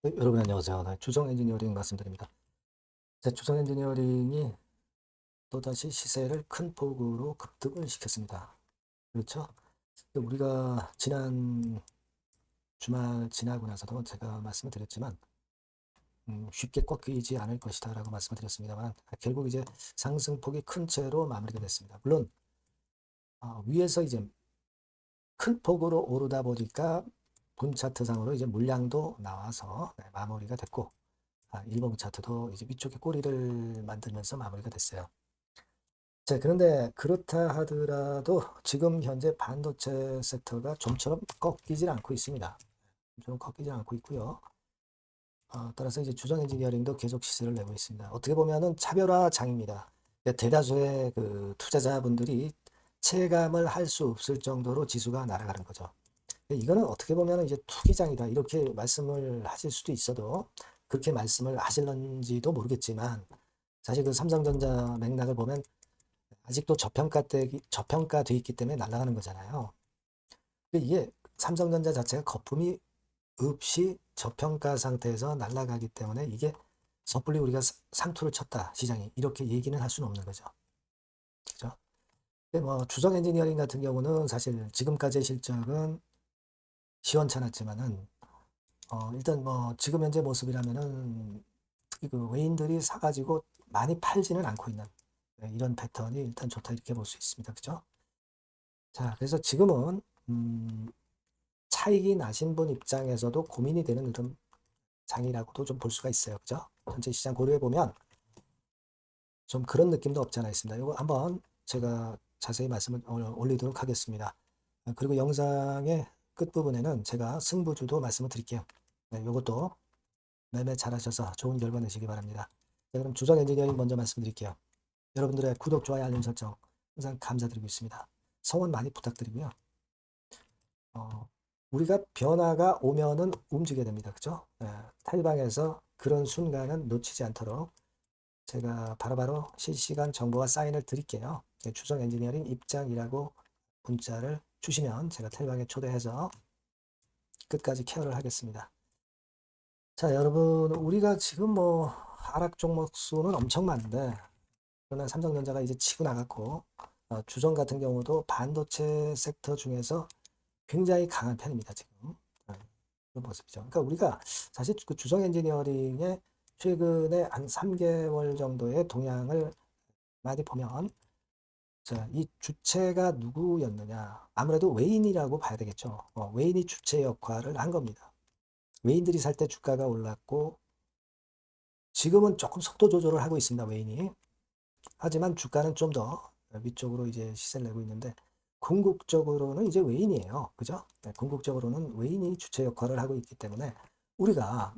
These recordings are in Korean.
네, 여러분 안녕하세요. 네, 주성 엔지니어링 말씀드립니다. 주성 엔지니어링이 또다시 시세를 큰 폭으로 급등을 시켰습니다. 그렇죠? 우리가 지난 주말 지나고 나서도 제가 말씀을 드렸지만 쉽게 꺾이지 않을 것이다 라고 말씀을 드렸습니다만 결국 이제 상승폭이 큰 채로 마무리가 됐습니다. 물론 위에서 이제 큰 폭으로 오르다 보니까 본 차트상으로 이제 물량도 나와서 마무리가 됐고 일봉 차트도 이제 위쪽에 꼬리를 만들면서 마무리가 됐어요. 자, 그런데 그렇다 하더라도 지금 현재 반도체 섹터가 좀처럼 꺾이질 않고 있습니다. 좀 꺾이지 않고 있고요. 따라서 이제 주정 엔지니어링도 계속 시세를 내고 있습니다. 어떻게 보면은 차별화장입니다. 대다수의 그 투자자분들이 체감을 할 수 없을 정도로 지수가 날아가는 거죠. 이거는 어떻게 보면 이제 투기장이다 이렇게 말씀을 하실 수도 있어도 그렇게 말씀을 하실런지도 모르겠지만 사실 그 삼성전자 맥락을 보면 아직도 저평가돼 있기 때문에 날아가는 거잖아요. 근데 이게 삼성전자 자체가 거품이 없이 저평가 상태에서 날아가기 때문에 이게 섣불리 우리가 상투를 쳤다 시장이 이렇게 얘기는 할 수는 없는 거죠. 그죠? 근데 뭐 주성 엔지니어링 같은 경우는 사실 지금까지의 실적은 시원찮았지만은 일단 뭐 지금 현재 모습이라면은 그 외인들이 사가지고 많이 팔지는 않고 있는 이런 패턴이 일단 좋다 이렇게 볼 수 있습니다. 그죠? 자, 그래서 지금은 차익이 나신 분 입장에서도 고민이 되는 그런 장이라고도 좀 볼 수가 있어요. 그죠? 전체 시장 고려해 보면 좀 그런 느낌도 없지 않아 있습니다. 이거 한번 제가 자세히 말씀을 올리도록 하겠습니다. 그리고 영상의 끝부분에는 제가 승부주도 말씀을 드릴게요. 네, 이것도 매매 잘하셔서 좋은 결과 내시기 바랍니다. 자, 그럼 주정 엔지니어링 먼저 말씀드릴게요. 여러분들의 구독, 좋아요, 알림 설정 항상 감사드리고 있습니다. 성원 많이 부탁드리고요. 어, 우리가 변화가 오면은 움직여야 됩니다. 그죠? 탈방에서 그런 순간은 놓치지 않도록 제가 바로바로 실시간 정보와 사인을 드릴게요. 주성 엔지니어링 입장이라고 문자를 주시면 제가 탈방에 초대해서 끝까지 케어를 하겠습니다. 자, 여러분, 우리가 지금 뭐 하락 종목 수는 엄청 많은데 그러나 삼성전자가 이제 치고 나갔고 주성 같은 경우도 반도체 섹터 중에서 굉장히 강한 편입니다, 지금. 그런 모습이죠. 그러니까 우리가 사실 그 주성 엔지니어링의 최근에 한 3개월 정도의 동향을 많이 보면 자, 이 주체가 누구였느냐? 아무래도 외인이라고 봐야 되겠죠. 외인이 주체 역할을 한 겁니다. 외인들이 살 때 주가가 올랐고 지금은 조금 속도 조절을 하고 있습니다, 외인이. 하지만 주가는 좀 더 위쪽으로 이제 시세를 내고 있는데 궁극적으로는 이제 외인이에요. 그죠? 네, 궁극적으로는 외인이 주체 역할을 하고 있기 때문에 우리가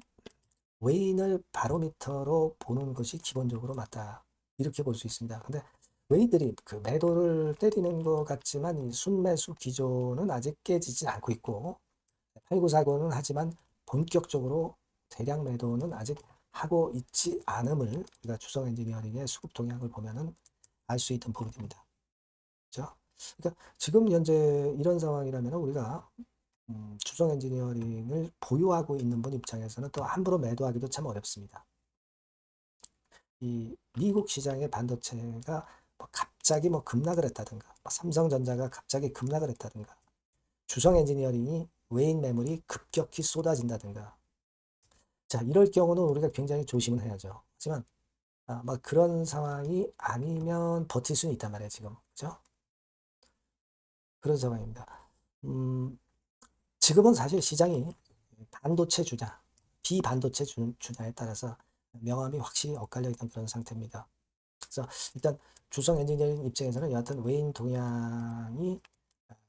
외인을 바로미터로 보는 것이 기본적으로 맞다. 이렇게 볼 수 있습니다. 근데 외인들이 그 매도를 때리는 것 같지만 이 순매수 기조는 아직 깨지지 않고 있고 8940는 하지만 본격적으로 대량 매도는 아직 하고 있지 않음을 우리가 주성 엔지니어링의 수급 동향을 보면은 알 수 있던 부분입니다. 그렇죠? 그러니까 지금 현재 이런 상황이라면 우리가 주성 엔지니어링을 보유하고 있는 분 입장에서는 또 함부로 매도하기도 참 어렵습니다. 이 미국 시장의 반도체가 뭐 갑자기 뭐 급락을 했다든가, 뭐 삼성전자가 갑자기 급락을 했다든가, 주성 엔지니어링이 외인 매물이 급격히 쏟아진다든가, 자, 이럴 경우는 우리가 굉장히 조심을 해야죠. 하지만 막 그런 상황이 아니면 버틸 수는 있단 말이에요, 지금. 그죠? 그런 상황입니다. 음, 지금은 사실 시장이 반도체 주자, 비반도체 주자에 따라서 명암이 확실히 엇갈려 있는 그런 상태입니다. 그래서 일단 주성 엔지니어링 입장에서는 여하튼 외인 동향이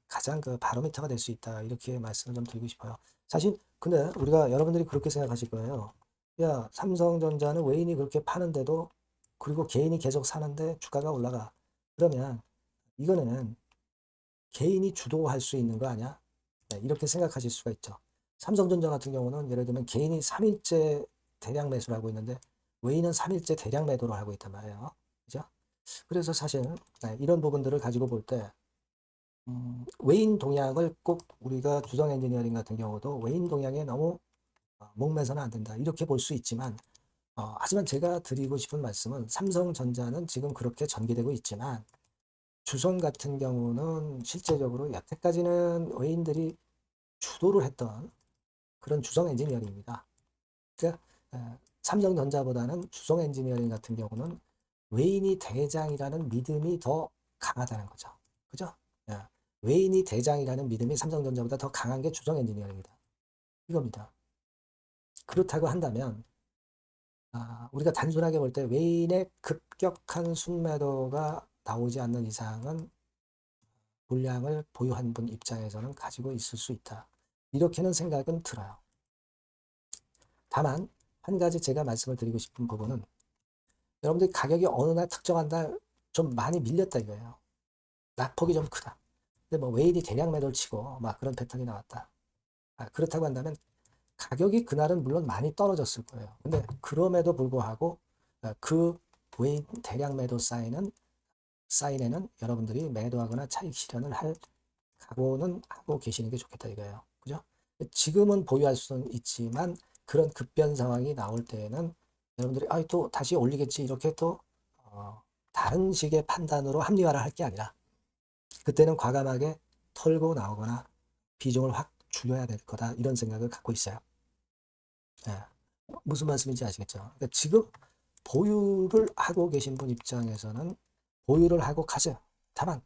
가장 그 바로미터가 될 수 있다. 이렇게 말씀을 좀 드리고 싶어요. 사실 근데 우리가 여러분들이 그렇게 생각하실 거예요. 야, 삼성전자는 외인이 그렇게 파는데도 그리고 개인이 계속 사는데 주가가 올라가. 그러면 이거는 개인이 주도할 수 있는 거 아니야? 네, 이렇게 생각하실 수가 있죠. 삼성전자 같은 경우는 예를 들면 개인이 3일째 대량 매수를 하고 있는데 외인은 3일째 대량 매도를 하고 있단 말이에요. 그죠? 그래서 사실 이런 부분들을 가지고 볼 때 외인 동향을 꼭 우리가 주성 엔지니어링 같은 경우도 외인 동향에 너무 목매서는 안 된다. 이렇게 볼 수 있지만 하지만 제가 드리고 싶은 말씀은 삼성전자는 지금 그렇게 전개되고 있지만 주성 같은 경우는 실제적으로 여태까지는 외인들이 주도를 했던 그런 주성 엔지니어링입니다. 그러니까 삼성전자보다는 주성 엔지니어링 같은 경우는 외인이 대장이라는 믿음이 더 강하다는 거죠. 그죠? 예. 외인이 대장이라는 믿음이 삼성전자보다 더 강한 게 주성 엔지니어링이다. 이겁니다. 그렇다고 한다면 우리가 단순하게 볼 때 외인의 급격한 순매도가 나오지 않는 이상은 물량을 보유한 분 입장에서는 가지고 있을 수 있다. 이렇게는 생각은 들어요. 다만 한 가지 제가 말씀을 드리고 싶은 부분은 여러분들이 가격이 어느 날 특정한 날 좀 많이 밀렸다 이거예요. 낙폭이 좀 크다. 근데 뭐 외인이 대량 매도를 치고 막 그런 패턴이 나왔다. 그렇다고 한다면 가격이 그날은 물론 많이 떨어졌을 거예요. 근데 그럼에도 불구하고 그 외인 대량 매도 사인에는 여러분들이 매도하거나 차익 실현을 할 각오는 하고 계시는 게 좋겠다 이거예요. 그죠? 지금은 보유할 수는 있지만 그런 급변 상황이 나올 때에는 여러분들이 또 다시 올리겠지 이렇게 또 다른 식의 판단으로 합리화를 할 게 아니라 그때는 과감하게 털고 나오거나 비중을 확 줄여야 될 거다 이런 생각을 갖고 있어요. 예. 무슨 말씀인지 아시겠죠? 그러니까 지금 보유를 하고 계신 분 입장에서는 보유를 하고 가세요. 다만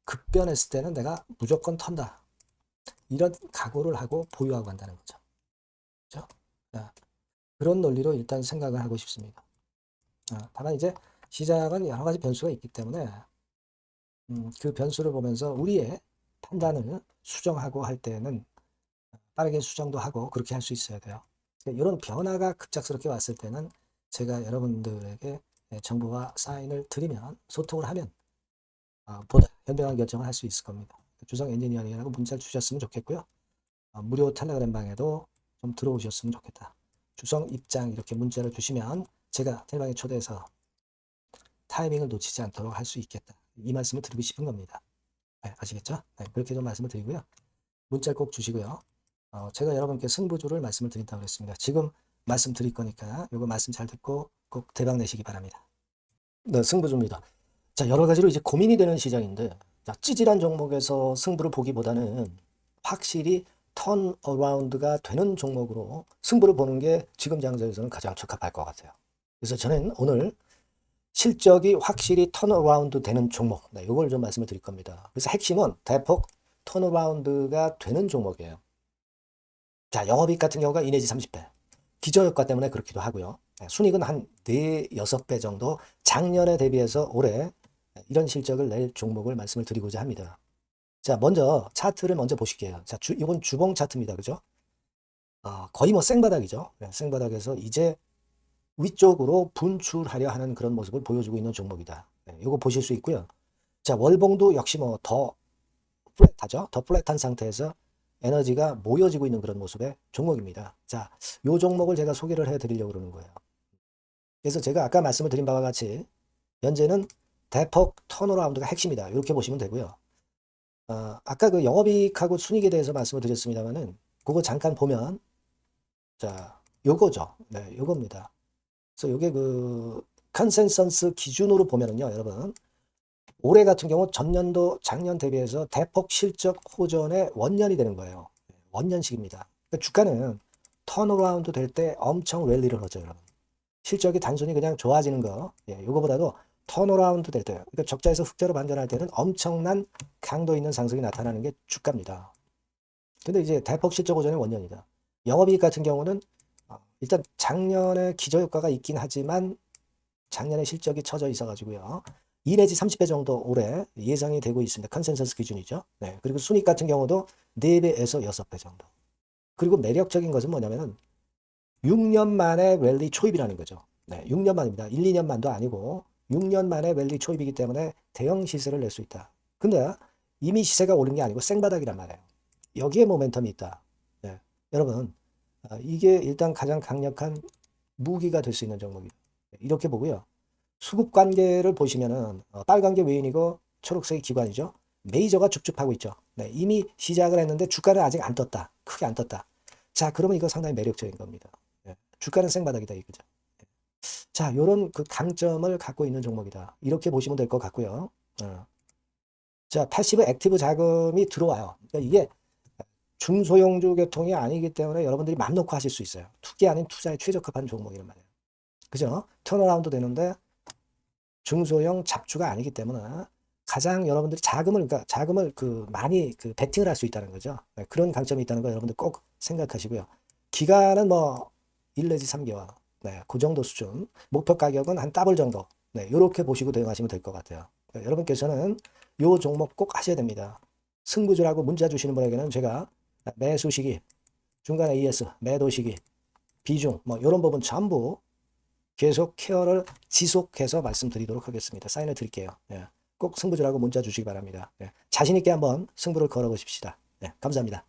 급변했을 때는 내가 무조건 턴다. 이런 각오를 하고 보유하고 간다는 거죠. 그렇죠? 그런 논리로 일단 생각을 하고 싶습니다. 다만 이제 시장은 여러 가지 변수가 있기 때문에 그 변수를 보면서 우리의 판단을 수정하고 할 때는 빠르게 수정도 하고 그렇게 할 수 있어야 돼요. 이런 변화가 급작스럽게 왔을 때는 제가 여러분들에게 정보와 사인을 드리면 소통을 하면 보다 현명한 결정을 할 수 있을 겁니다. 주성 엔지니어링이라고 문자를 주셨으면 좋겠고요. 무료 텔레그램 방에도 좀 들어오셨으면 좋겠다. 주성 입장 이렇게 문자를 주시면 제가 텔방에 초대해서 타이밍을 놓치지 않도록 할 수 있겠다. 이 말씀을 드리고 싶은 겁니다. 네, 아시겠죠? 네, 그렇게 좀 말씀을 드리고요. 문자를 꼭 주시고요. 제가 여러분께 승부주를 말씀을 드린다고 그랬습니다. 지금 말씀 드릴 거니까 이거 말씀 잘 듣고 꼭 대박 내시기 바랍니다. 네, 승부주입니다. 자, 여러 가지로 이제 고민이 되는 시장인데, 자, 찌질한 종목에서 승부를 보기보다는 확실히 턴어라운드가 되는 종목으로 승부를 보는 게 지금 장세에서는 가장 적합할 것 같아요. 그래서 저는 오늘 실적이 확실히 턴어라운드 되는 종목, 네, 이걸 좀 말씀을 드릴 겁니다. 그래서 핵심은 대폭 턴어라운드가 되는 종목이에요. 자, 영업이익 같은 경우가 2 내지 30배. 기저효과 때문에 그렇기도 하고요. 순이익은 한 4, 6배 정도 작년에 대비해서 올해 이런 실적을 낼 종목을 말씀을 드리고자 합니다. 자, 먼저 차트를 먼저 보실게요. 자, 이건 주봉 차트입니다. 그죠? 거의 뭐 생바닥이죠. 생바닥에서 이제 위쪽으로 분출하려 하는 그런 모습을 보여주고 있는 종목이다. 이거 보실 수 있고요. 자, 월봉도 역시 뭐 더 플랫하죠. 더 플랫한 상태에서 에너지가 모여지고 있는 그런 모습의 종목입니다. 자, 요 종목을 제가 소개를 해드리려고 그러는 거예요. 그래서 제가 아까 말씀을 드린 바와 같이 현재는 대폭 턴어라운드가 핵심이다. 이렇게 보시면 되고요. 아까 그 영업이익하고 순이익에 대해서 말씀을 드렸습니다만은 그거 잠깐 보면 자, 요거죠. 네, 요겁니다. 그래서 요게 그 컨센서스 기준으로 보면은요, 여러분 올해 같은 경우 전년도 작년 대비해서 대폭 실적 호전의 원년이 되는 거예요. 원년식입니다. 그러니까 주가는 턴어라운드 될 때 엄청 랠리를 하죠, 여러분. 실적이 단순히 그냥 좋아지는 거, 이거보다도 턴어라운드 될 때, 그러니까 적자에서 흑자로 반전할 때는 엄청난 강도 있는 상승이 나타나는 게 주가입니다. 근데 이제 대폭 실적 호전의 원년이다. 영업이익 같은 경우는 일단 작년에 기저효과가 있긴 하지만 작년에 실적이 처져 있어가지고요. 2 내지 30배 정도 올해 예상이 되고 있습니다. 컨센서스 기준이죠. 네. 그리고 순익 같은 경우도 4배에서 6배 정도. 그리고 매력적인 것은 뭐냐면은 6년 만에 랠리 초입이라는 거죠. 네, 6년 만입니다. 1, 2년 만도 아니고 6년 만에 랠리 초입이기 때문에 대형 시세를 낼 수 있다. 근데 이미 시세가 오른 게 아니고 생바닥이란 말이에요. 여기에 모멘텀이 있다. 네. 여러분, 이게 일단 가장 강력한 무기가 될 수 있는 종목이에요. 이렇게 보고요. 수급 관계를 보시면은 빨간 게 외인이고 초록색이 기관이죠. 메이저가 줍줍하고 있죠. 네, 이미 시작을 했는데 주가는 아직 안 떴다. 크게 안 떴다. 자, 그러면 이거 상당히 매력적인 겁니다. 예. 주가는 생바닥이다 이거죠. 자, 요런 그 강점을 갖고 있는 종목이다. 이렇게 보시면 될 것 같고요. 자, 패시브 액티브 자금이 들어와요. 그러니까 이게 중소형주 계통이 아니기 때문에 여러분들이 맘 놓고 하실 수 있어요. 투기 아닌 투자에 최적합한 종목이란 말이에요. 그죠? 턴어라운드 되는데 중소형 잡주가 아니기 때문에 가장 여러분들이 그러니까 자금을 많이 베팅을 할 수 있다는 거죠. 네, 그런 강점이 있다는 거 여러분들 꼭 생각하시고요. 기간은 뭐 1 내지 3개월. 네, 그 정도 수준. 목표 가격은 한 더블 정도. 네, 이렇게 보시고 대응하시면 될 것 같아요. 네, 여러분께서는 요 종목 꼭 하셔야 됩니다. 승부주라고 문자 주시는 분에게는 제가 매수 시기, 중간에 ES, 매도 시기, 비중, 뭐 이런 부분 전부 계속 케어를 지속해서 말씀드리도록 하겠습니다. 사인을 드릴게요. 예. 꼭 승부주라고 문자 주시기 바랍니다. 예. 자신 있게 한번 승부를 걸어보십시다. 예. 감사합니다.